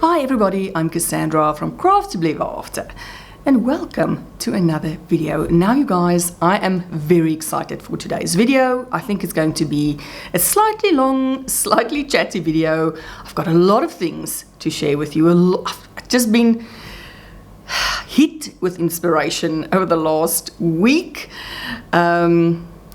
Hi everybody, I'm Cassandra from Craft to Believe After, and welcome to another video. Now you guys, I am very excited for today's video. I think it's going to be a slightly long, slightly chatty video. I've got a lot of things to share with you. I've just been hit with inspiration over the last week.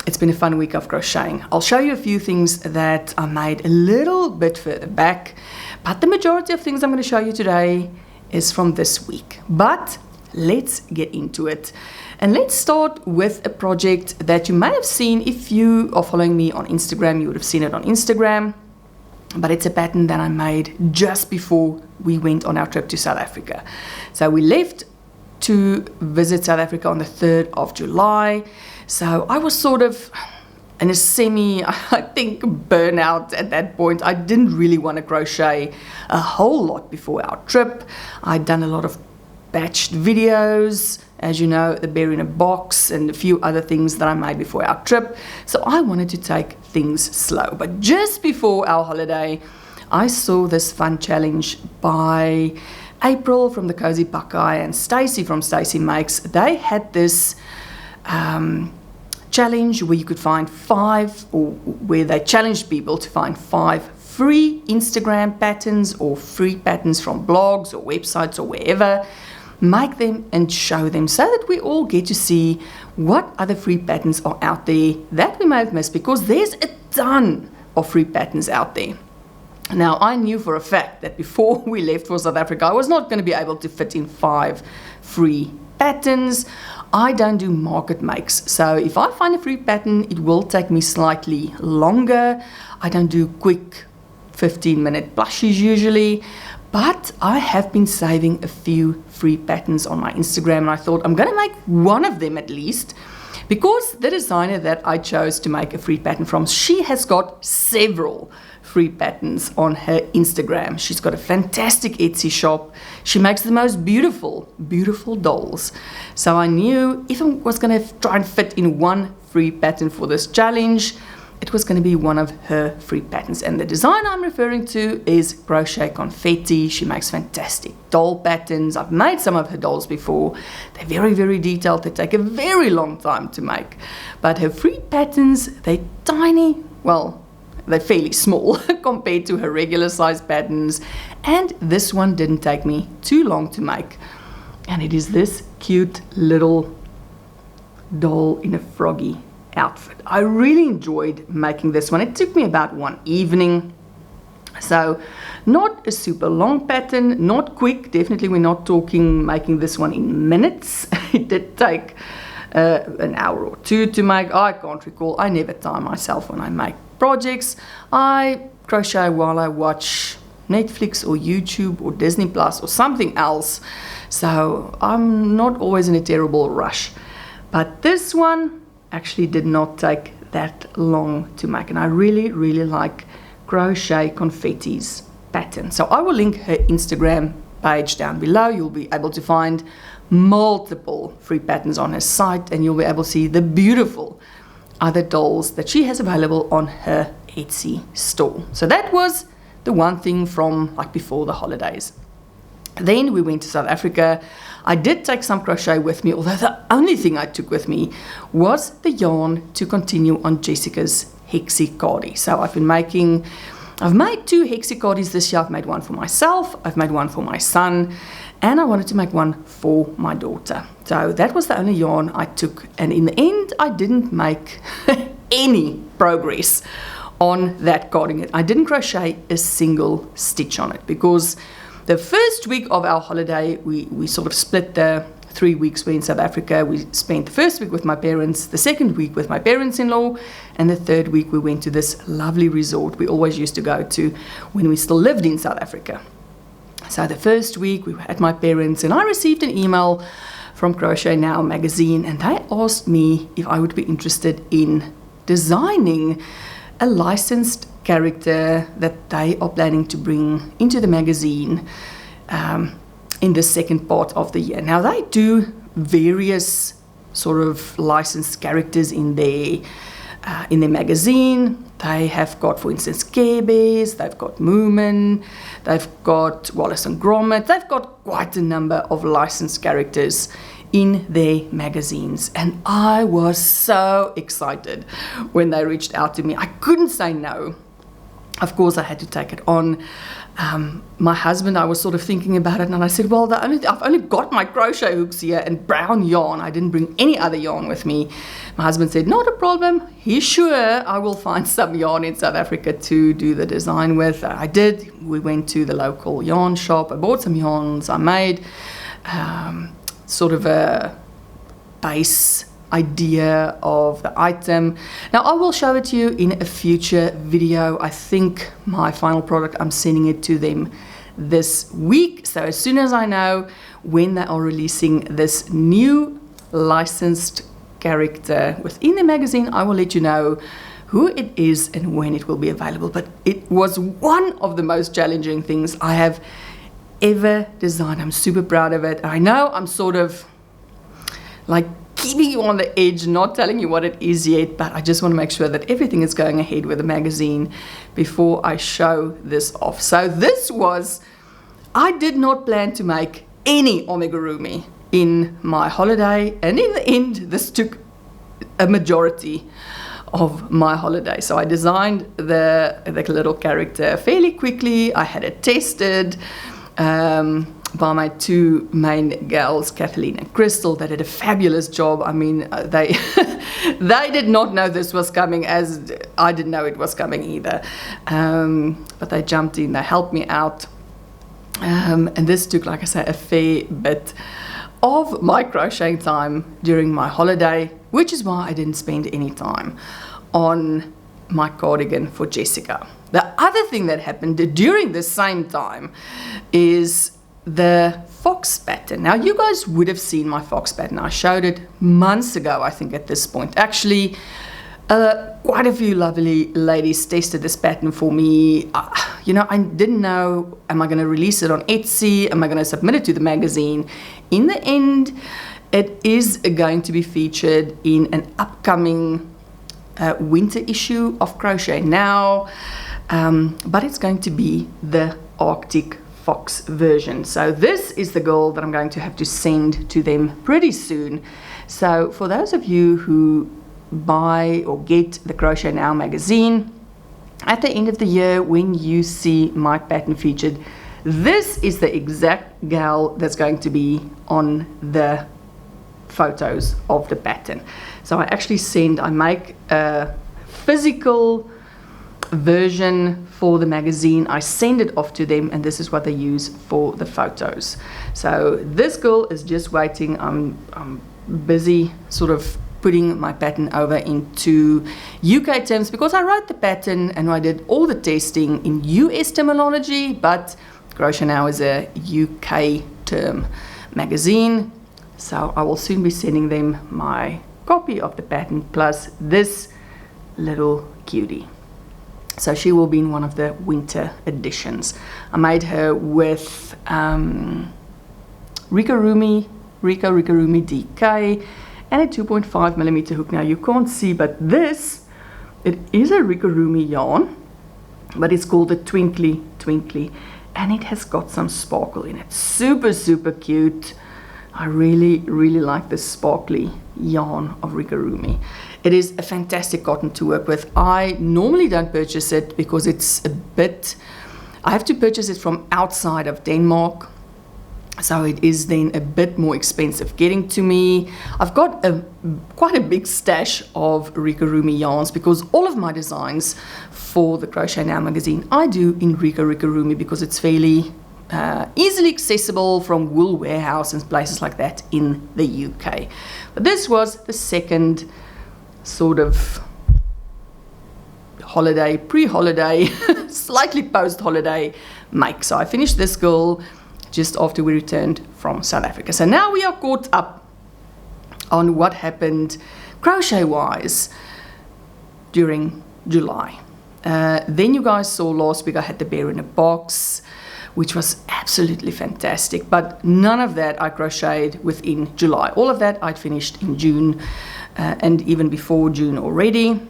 It's been a fun week of crocheting. I'll show you a few things that I made a little bit further back, but the majority of things I'm going to show you today is from this week. But let's get into it. And let's start with a project that you may have seen. If you are following me on Instagram, you would have seen it on Instagram. But it's a pattern that I made just before we went on our trip to South Africa. So we left to visit South Africa on the 3rd of July. So I was sort of in a I think, burnout at that point. I didn't really want to crochet a whole lot before our trip. I'd done a lot of batched videos, as you know, the bear in a box and a few other things that I made before our trip. So I wanted to take things slow. But just before our holiday, I saw this fun challenge by April from the Cozy Buckeye and Stacy from Stacy Makes. They had this challenge where you could find where they challenged people to find 5 free Instagram patterns or free patterns from blogs or websites or wherever. Make them and show them so that we all get to see what other free patterns are out there that we may have missed, because there's a ton of free patterns out there. Now, I knew for a fact that before we left for South Africa, I was not going to be able to fit in 5 free patterns. I don't do market makes. So if I find a free pattern, it will take me slightly longer. I don't do quick 15-minute blushes usually. But I have been saving a few free patterns on my Instagram, and I thought I'm going to make one of them at least, because the designer that I chose to make a free pattern from, she has got several free patterns on her Instagram. She's got a fantastic Etsy shop. She makes the most beautiful, beautiful dolls. So I knew if I was going to try and fit in one free pattern for this challenge, it was going to be one of her free patterns. And the design I'm referring to is Crochet Confetti. She makes fantastic doll patterns. I've made some of her dolls before. They're very, very detailed. They take a very long time to make. But her free patterns, they're tiny. Well, they're fairly small compared to her regular size patterns. And this one didn't take me too long to make. And it is this cute little doll in a froggy outfit. I really enjoyed making this one. It took me about one evening. So not a super long pattern, not quick. Definitely we're not talking making this one in minutes. It did take an hour or two to make. I can't recall. I never time myself when I make projects. I crochet while I watch Netflix or YouTube or Disney Plus or something else. So I'm not always in a terrible rush. But this one actually did not take that long to make, and I really, really like Crochet Confetti's pattern. So I will link her Instagram page down below. You'll be able to find multiple free patterns on her site, and you'll be able to see the beautiful other dolls that she has available on her Etsy store. So that was the one thing from like before the holidays. Then we went to South Africa. I did take some crochet with me, although the only thing I took with me was the yarn to continue on Jessica's hexicardie. So I've made 2 hexicardies this year. I've made one for myself, I've made one for my son, and I wanted to make one for my daughter. So that was the only yarn I took, and in the end I didn't make any progress on that carding. I didn't crochet a single stitch on it, because the first week of our holiday, we sort of split the 3 weeks we're in South Africa. We spent the first week with my parents, the second week with my parents-in-law, and the third week we went to this lovely resort we always used to go to when we still lived in South Africa. So the first week we were at my parents', and I received an email from Crochet Now magazine, and they asked me if I would be interested in designing a licensed character that they are planning to bring into the magazine in the second part of the year. Now, they do various sort of licensed characters in their in their magazine. They have got, for instance, Care Bears, they've got Moomin, they've got Wallace and Gromit. They've got quite a number of licensed characters in their magazines, and I was so excited when they reached out to me. I couldn't say no. Of course, I had to take it on. My husband, I was sort of thinking about it, and I said, well, I've only got my crochet hooks here and brown yarn. I didn't bring any other yarn with me. My husband said, not a problem. He's sure I will find some yarn in South Africa to do the design with. I did. We went to the local yarn shop. I bought some yarns. I made sort of a base idea of the item. Now I will show it to you in a future video. I think my final product, I'm sending it to them this week. So as soon as I know when they are releasing this new licensed character within the magazine, I will let you know who it is and when it will be available. But it was one of the most challenging things I have ever designed. I'm super proud of it. I know I'm sort of like keeping you on the edge, not telling you what it is yet, but I just want to make sure that everything is going ahead with the magazine before I show this off. So this was, I did not plan to make any amigurumi in my holiday, and in the end this took a majority of my holiday. So I designed the little character fairly quickly. I had it tested by my two main gals, Kathleen and Crystal. They did a fabulous job. I mean, they they did not know this was coming, as I didn't know it was coming either. But they jumped in, they helped me out. And this took, like I say, a fair bit of my crocheting time during my holiday, which is why I didn't spend any time on my cardigan for Jessica. The other thing that happened during the same time is the fox pattern. Now you guys would have seen my fox pattern. I showed it months ago, I think, at this point. Actually, quite a few lovely ladies tested this pattern for me. You know, I didn't know, am I going to release it on Etsy? Am I going to submit it to the magazine? In the end, it is going to be featured in an upcoming winter issue of Crochet Now, but it's going to be the Arctic Fox version. So this is the girl that I'm going to have to send to them pretty soon. So for those of you who buy or get the Crochet Now magazine, at the end of the year when you see my pattern featured, this is the exact gal that's going to be on the photos of the pattern. So I make a physical version for the magazine, I send it off to them, and this is what they use for the photos. So this girl is just waiting. I'm busy sort of putting my pattern over into UK terms, because I wrote the pattern and I did all the testing in US terminology, but Crochet Now is a UK term magazine. So I will soon be sending them my copy of the pattern plus this little cutie. So she will be in one of the winter editions. I made her with Rikorumi DK and a 2.5mm hook. Now you can't see, but this, it is a Rikorumi yarn, but it's called the Twinkly Twinkly, and it has got some sparkle in it. Super, super cute. I really, really like this sparkly yarn of Rikorumi. It is a fantastic cotton to work with. I normally don't purchase it because it's a bit, I have to purchase it from outside of Denmark. So it is then a bit more expensive getting to me. I've got quite a big stash of Rikorumi yarns because all of my designs for the Crochet Now magazine I do in Rikorumi because it's fairly easily accessible from Wool Warehouse and places like that in the UK. But this was the second sort of holiday, pre-holiday, slightly post-holiday make. So I finished this girl just after we returned from South Africa. So now we are caught up on what happened crochet-wise during July. Then you guys saw last week I had the bear in a box, which was absolutely fantastic, but none of that I crocheted within July. All of that I'd finished in June and even before June already.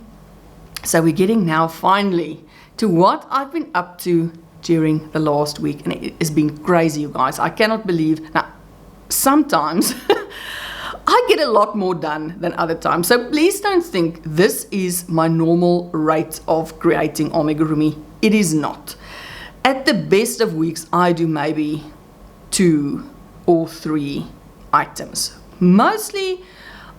So we're getting now finally to what I've been up to during the last week, and it has been crazy, you guys. I cannot believe. Now, sometimes I get a lot more done than other times, so please don't think this is my normal rate of creating amigurumi. It is not. At the best of weeks, I do maybe 2 or 3 items. Mostly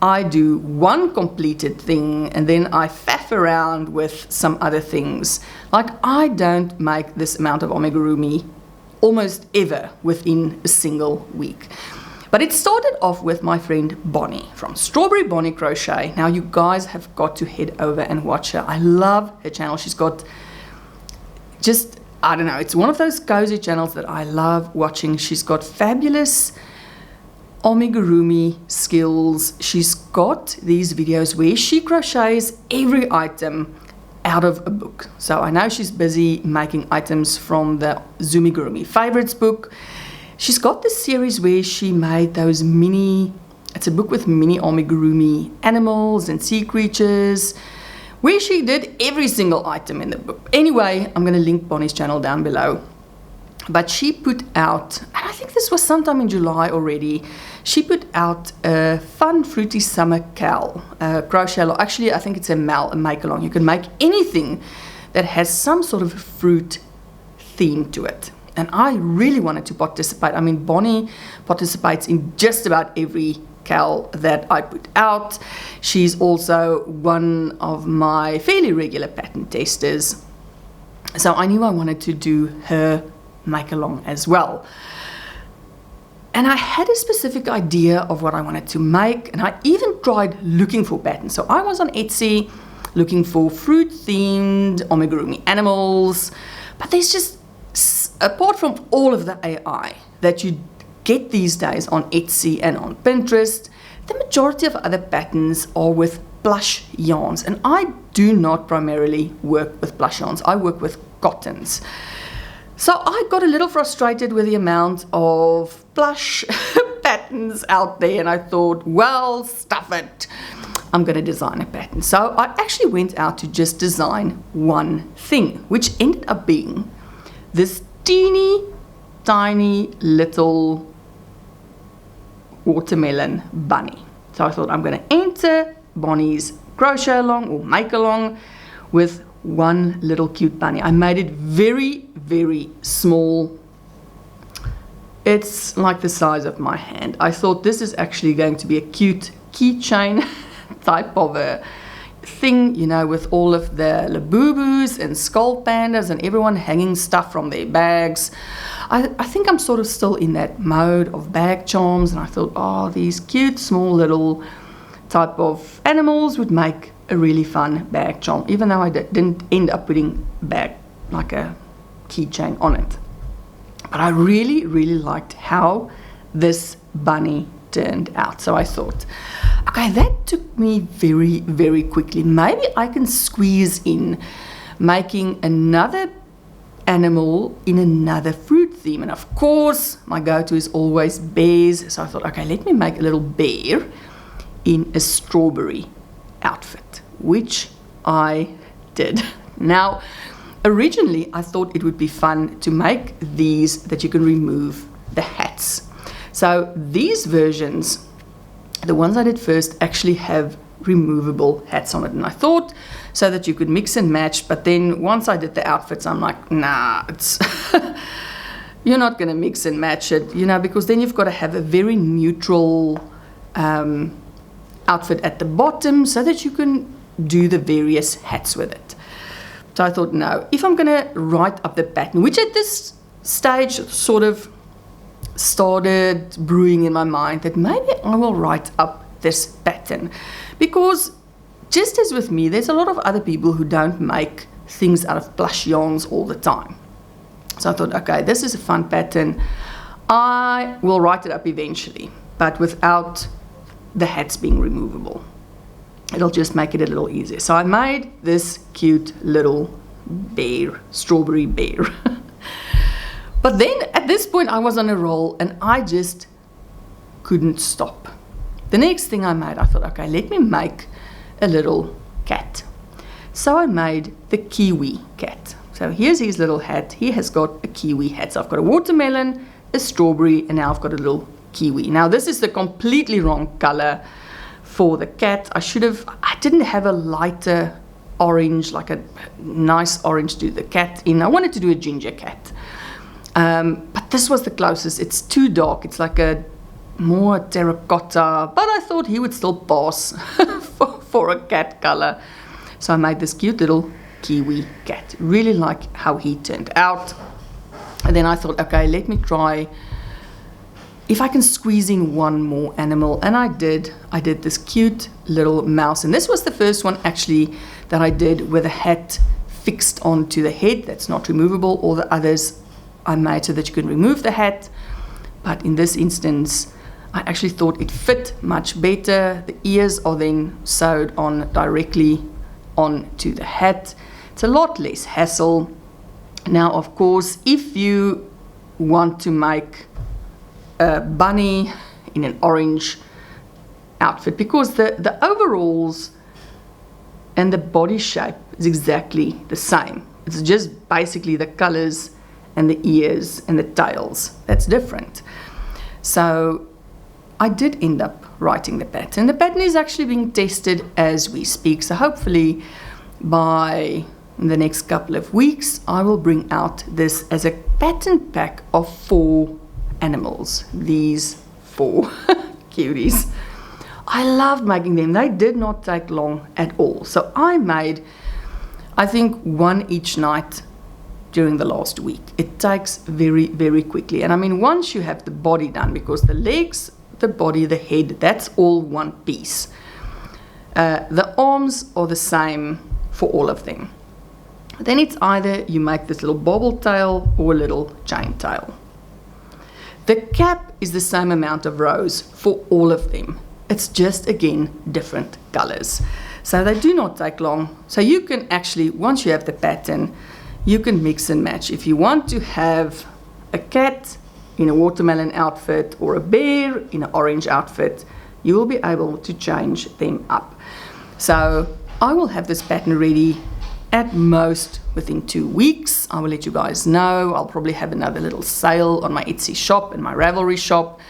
I do one completed thing and then I faff around with some other things. Like, I don't make this amount of amigurumi almost ever within a single week. But it started off with my friend Bonnie from Strawberry Bonnie Crochet. Now you guys have got to head over and watch her. I love her channel. She's got just, I don't know, it's one of those cozy channels that I love watching. She's got fabulous amigurumi skills. She's got these videos where she crochets every item out of a book. So I know she's busy making items from the Zumigurumi Favorites book. She's got this series where she made those mini, it's a book with mini amigurumi animals and sea creatures, where she did every single item in the book. Anyway, I'm going to link Bonnie's channel down below. But she put out, and I think this was sometime in July already, she put out a fun fruity summer cal, crochet along. Actually, I think it's a make along. You can make anything that has some sort of fruit theme to it. And I really wanted to participate. I mean, Bonnie participates in just about every cal that I put out. She's also one of my fairly regular pattern testers. So I knew I wanted to do her make along as well. And I had a specific idea of what I wanted to make, and I even tried looking for patterns. So I was on Etsy looking for fruit themed amigurumi animals, but there's just, apart from all of the AI that you get these days on Etsy and on Pinterest, the majority of other patterns are with plush yarns, and I do not primarily work with plush yarns. I work with cottons. So I got a little frustrated with the amount of plush patterns out there, and I thought, well, stuff it. I'm going to design a pattern. So I actually went out to just design one thing, which ended up being this teeny tiny little watermelon bunny. So I thought, I'm going to enter Bonnie's crochet along or make along with one little cute bunny. I made it very, very small. It's like the size of my hand. I thought this is actually going to be a cute keychain type of a thing, you know, with all of the Labubus and skull pandas and everyone hanging stuff from their bags. I think I'm sort of still in that mode of bag charms, and I thought, oh, these cute small little type of animals would make a really fun bag charm, even though I didn't end up putting bag like a keychain on it. But I really, really liked how this bunny turned out. So I thought, okay, that took me very, very quickly. Maybe I can squeeze in making another animal in another fruit theme. And of course, my go-to is always bears. So I thought, okay, let me make a little bear in a strawberry outfit, which I did. Now, originally, I thought it would be fun to make these that you can remove the hats. So these versions, the ones I did first, actually have removable hats on it. And I thought so that you could mix and match. But then once I did the outfits, I'm like, nah, it's you're not going to mix and match it, you know, because then you've got to have a very neutral outfit at the bottom so that you can do the various hats with it. So I thought, no, if I'm going to write up the pattern, which at this stage sort of started brewing in my mind, that maybe I will write up this pattern. Because just as with me, there's a lot of other people who don't make things out of plush yarns all the time. So I thought, okay, this is a fun pattern. I will write it up eventually, but without the hats being removable. It'll just make it a little easier. So I made this cute little bear, strawberry bear. But then at this point I was on a roll and I just couldn't stop. The next thing I made, I thought, okay, let me make a little cat. So I made the kiwi cat. So here's his little hat. He has got a kiwi hat. So I've got a watermelon, a strawberry, and now I've got a little kiwi. Now this is the completely wrong color for the cat. I didn't have a lighter orange, like a nice orange to do the cat in. I wanted to do a ginger cat. But this was the closest. It's too dark. It's like a more terracotta, but I thought he would still pass for a cat color. So I made this cute little kiwi cat. Really like how he turned out. And then I thought, okay, let me try if I can squeeze in one more animal. And I did this cute little mouse. And this was the first one actually that I did with a hat fixed onto the head that's not removable. All the others I made so that you can remove the hat. But in this instance, I actually thought it fit much better. The ears are then sewed on directly onto the hat. It's a lot less hassle. Now, of course, if you want to make a bunny in an orange outfit, because the overalls and the body shape is exactly the same. It's just basically the colors and the ears and the tails that's different. So I did end up writing the pattern. The pattern is actually being tested as we speak. So hopefully by the next couple of weeks, I will bring out this as a pattern pack of 4 animals. These 4 cuties. I loved making them. They did not take long at all. So I made, I think, 1 each night during the last week. It takes very, very quickly. And I mean, once you have the body done, because the legs, the body, the head, that's all one piece. The arms are the same for all of them. Then it's either you make this little bobble tail or a little chain tail. The cap is the same amount of rows for all of them. It's just, again, different colors. So they do not take long. So you can actually, once you have the pattern, you can mix and match. If you want to have a cat in a watermelon outfit or a bear in an orange outfit, you will be able to change them up. So I will have this pattern ready at most within 2 weeks. I will let you guys know. I'll probably have another little sale on my Etsy shop and my Ravelry shop,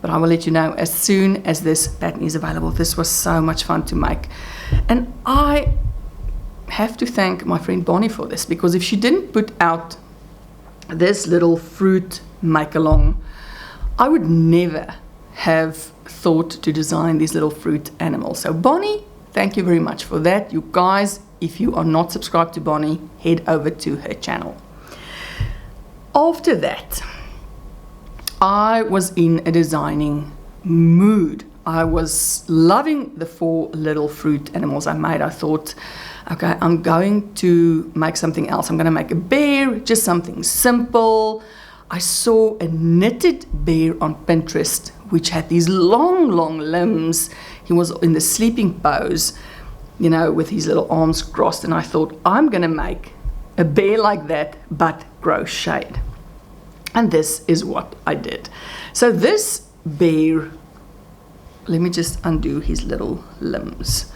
but I will let you know as soon as this pattern is available. This was so much fun to make. And I have to thank my friend Bonnie for this, because if she didn't put out this little fruit make-along, I would never have thought to design these little fruit animals. So Bonnie, thank you very much for that. You guys, if you are not subscribed to Bonnie, head over to her channel. After that, I was in a designing mood. I was loving the 4 little fruit animals I made. I thought, okay, I'm going to make something else. I'm going to make a bear, just something simple. I saw a knitted bear on Pinterest, which had these long, long limbs. He was in the sleeping pose, you know, with his little arms crossed. And I thought, I'm going to make a bear like that, but crocheted. And this is what I did. So this bear, let me just undo his little limbs.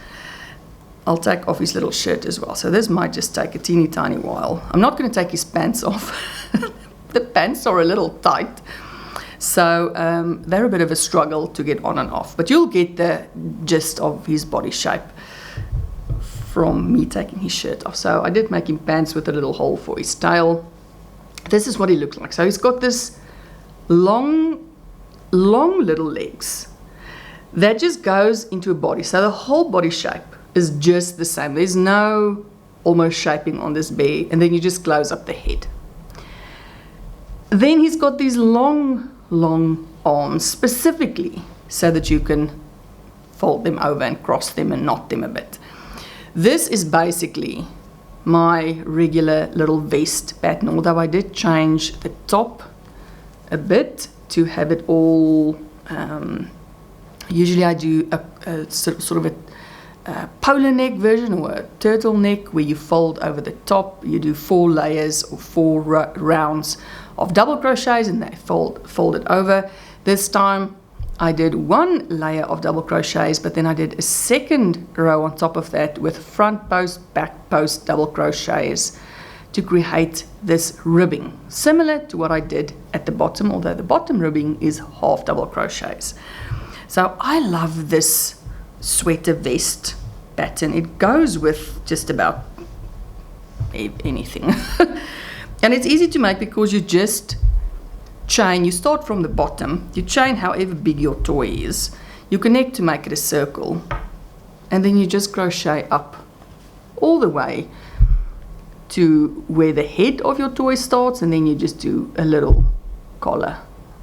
I'll take off his little shirt as well. So this might just take a teeny tiny while. I'm not going to take his pants off. The pants are a little tight. So they're a bit of a struggle to get on and off. But you'll get the gist of his body shape from me taking his shirt off. So I did make him pants with a little hole for his tail. This is what he looked like. So he's got this long little legs that just goes into a body. So the whole body shape is just the same. There's no almost shaping on this bear. And then you just close up the head. Then he's got these long arms, specifically so that you can fold them over and cross them and knot them a bit. This is basically my regular little vest pattern, although I did change the top a bit to have it all, usually I do a sort of a polar neck version or a turtleneck where you fold over the top. You do 4 layers or 4 rounds of double crochets and they fold it over. This time I did one layer of double crochets, but then I did a second row on top of that with front post, back post double crochets to create this ribbing, similar to what I did at the bottom, although the bottom ribbing is half double crochets. So I love this sweater vest pattern. It goes with just about anything. And it's easy to make because you just chain, you start from the bottom, you chain however big your toy is, you connect to make it a circle, and then you just crochet up all the way to where the head of your toy starts, and then you just do a little collar.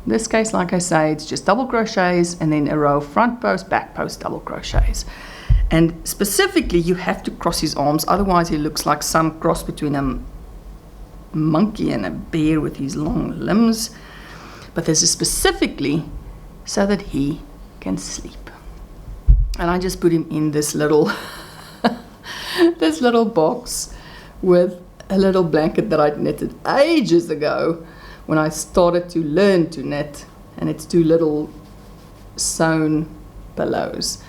In this case, like I say, it's just double crochets and then a row of front post, back post double crochets. And specifically you have to cross his arms, otherwise he looks like some cross between a monkey and a bear with his long limbs. But this is specifically so that he can sleep. And I just put him in this little this little box with a little blanket that I'd knitted ages ago when I started to learn to knit, and it's 2 little sewn pillows.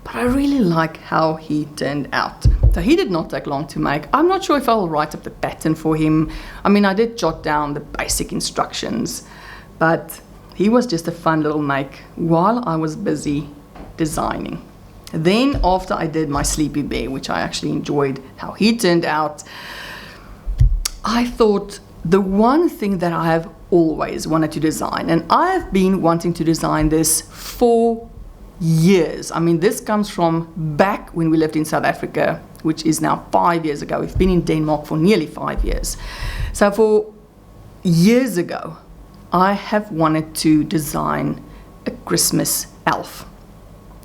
But I really like how he turned out. So he did not take long to make. I'm not sure if I'll write up the pattern for him. I mean, I did jot down the basic instructions, but he was just a fun little make while I was busy designing. Then after I did my sleepy bear, which I actually enjoyed how he turned out, I thought the one thing that I have always wanted to design, and I have been wanting to design this for years. I mean, this comes from back when we lived in South Africa, which is now 5 years ago. We've been in Denmark for nearly 5 years. So for years ago, I have wanted to design a Christmas elf.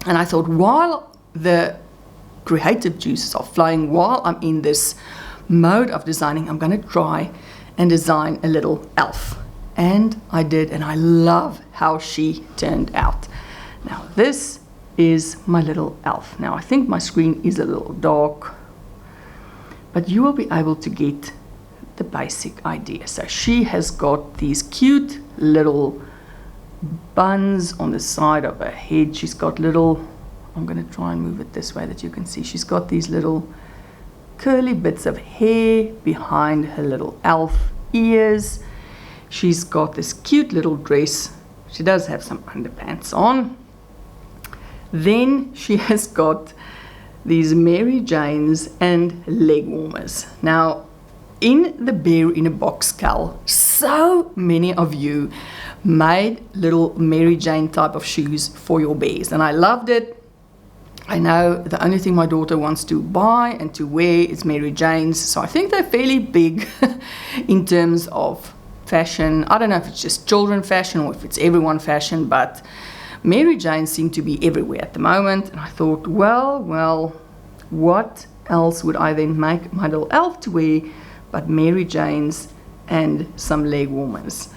And I thought, while the creative juices are flowing, while I'm in this mode of designing, I'm going to try and design a little elf. And I did, and I love how she turned out. Now this is my little elf. Now I think my screen is a little dark, but you will be able to get the basic idea. So she has got these cute little buns on the side of her head. She's got little, I'm going to try and move it this way that you can see, she's got these little curly bits of hair behind her little elf ears. She's got this cute little dress. She does have some underpants on. Then she has got these Mary Janes and leg warmers. Now in the Bear in a Box Cull, so many of you made little Mary Jane type of shoes for your bears, and I loved it. I know the only thing my daughter wants to buy and to wear is Mary Janes, so I think they're fairly big in terms of fashion. I don't know if it's just children fashion or if it's everyone fashion, but Mary Janes seem to be everywhere at the moment. And I thought, well, what else would I then make my little elf to wear but Mary Janes and some leg warmers?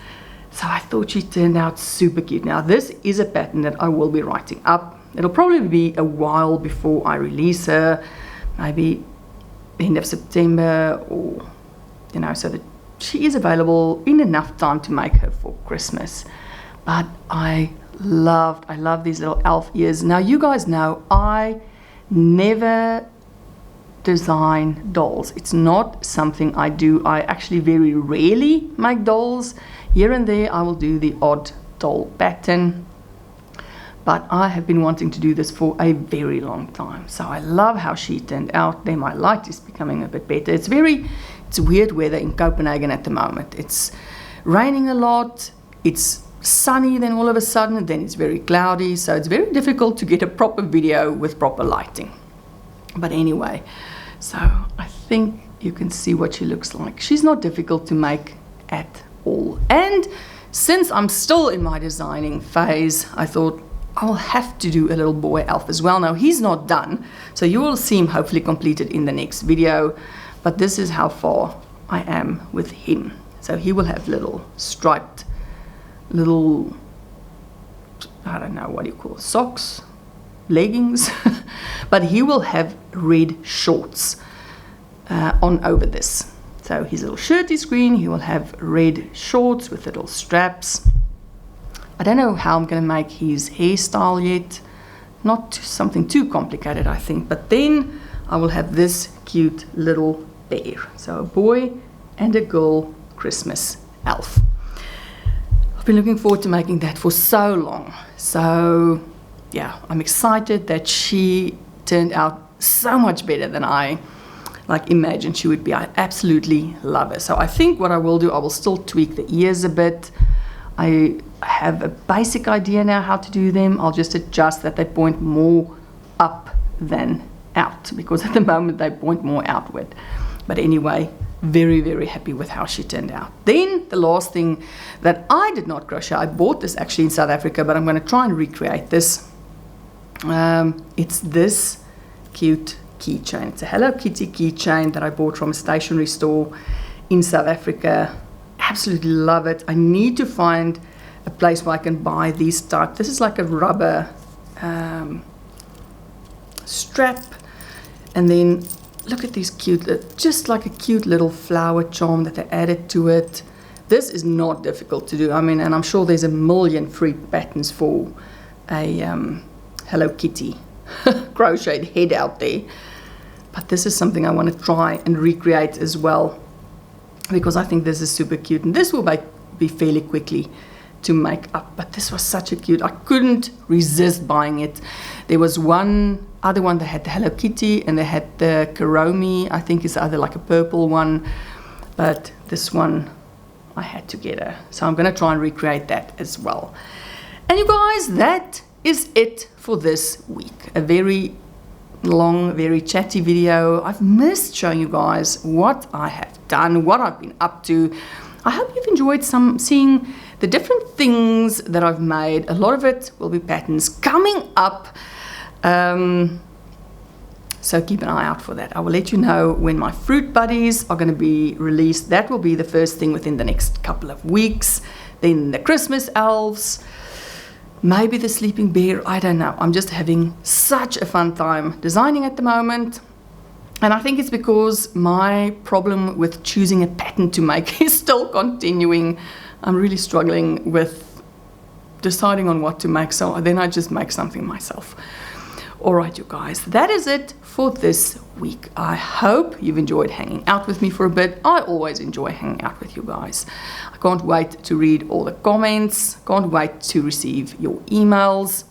So I thought she turned out super cute. Now this is a pattern that I will be writing up. It'll probably be a while before I release her, maybe the end of September, or so that she is available in enough time to make her for Christmas. But I love these little elf ears. Now you guys know I never design dolls. It's not something I do. I actually very rarely make dolls. Here and there I will do the odd doll pattern, but I have been wanting to do this for a very long time. So I love how she turned out. Then my light is becoming a bit better. It's weird weather in Copenhagen at the moment. It's raining a lot, it's sunny, then all of a sudden, then it's very cloudy. So it's very difficult to get a proper video with proper lighting. But anyway, so I think you can see what she looks like. She's not difficult to make at all. And since I'm still in my designing phase, I thought I'll have to do a little boy elf as well. Now he's not done, so you will see him hopefully completed in the next video, but this is how far I am with him. So he will have little striped little, I don't know what you call it, socks, leggings, but he will have red shorts on over this. So his little shirt is green, he will have red shorts with little straps. I don't know how I'm going to make his hairstyle yet. Not something too complicated, I think. But then I will have this cute little bear. So a boy and a girl Christmas elf. I've been looking forward to making that for so long. So yeah, I'm excited that she turned out so much better than I imagined she would be. I absolutely love her. So I think what I will do, I will still tweak the ears a bit. I have a basic idea now how to do them. I'll just adjust that they point more up than out, because at the moment they point more outward. But anyway, very, very happy with how she turned out. Then the last thing that I did not crochet, I bought this actually in South Africa, but I'm going to try and recreate this. It's this cute keychain. It's a Hello Kitty keychain that I bought from a stationery store in South Africa. Absolutely love it. I need to find a place where I can buy these type. This is like a rubber strap, and then look at these cute, just like a cute little flower charm that they added to it. This is not difficult to do. I mean, and I'm sure there's a million free patterns for a Hello Kitty crocheted head out there. But this is something I want to try and recreate as well, because I think this is super cute, and this will be fairly quickly to make up. But this was such a cute, I couldn't resist buying it. There was one other one that had the Hello Kitty, and they had the Kuromi, I think is either like a purple one, but this one I had to get her. So I'm going to try and recreate that as well. And you guys, that is it for this week. A very long, very chatty video. I've missed showing you guys what I have done, what I've been up to. I hope you've enjoyed seeing the different things that I've made. A lot of it will be patterns coming up. So keep an eye out for that. I will let you know when my fruit buddies are going to be released. That will be the first thing within the next couple of weeks. Then the Christmas elves. Maybe the sleeping bear, I don't know. I'm just having such a fun time designing at the moment. And I think it's because my problem with choosing a pattern to make is still continuing. I'm really struggling with deciding on what to make, so then I just make something myself. All right, you guys, that is it for this week. I hope you've enjoyed hanging out with me for a bit. I always enjoy hanging out with you guys. I can't wait to read all the comments. Can't wait to receive your emails.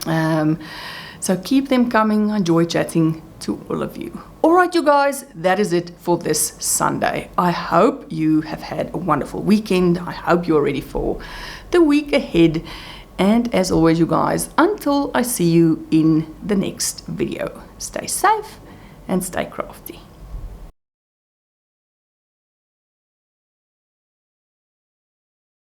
So keep them coming. I enjoy chatting to all of you. All right, you guys, that is it for this Sunday. I hope you have had a wonderful weekend. I hope you're ready for the week ahead. And as always, you guys, until I see you in the next video, stay safe and stay crafty.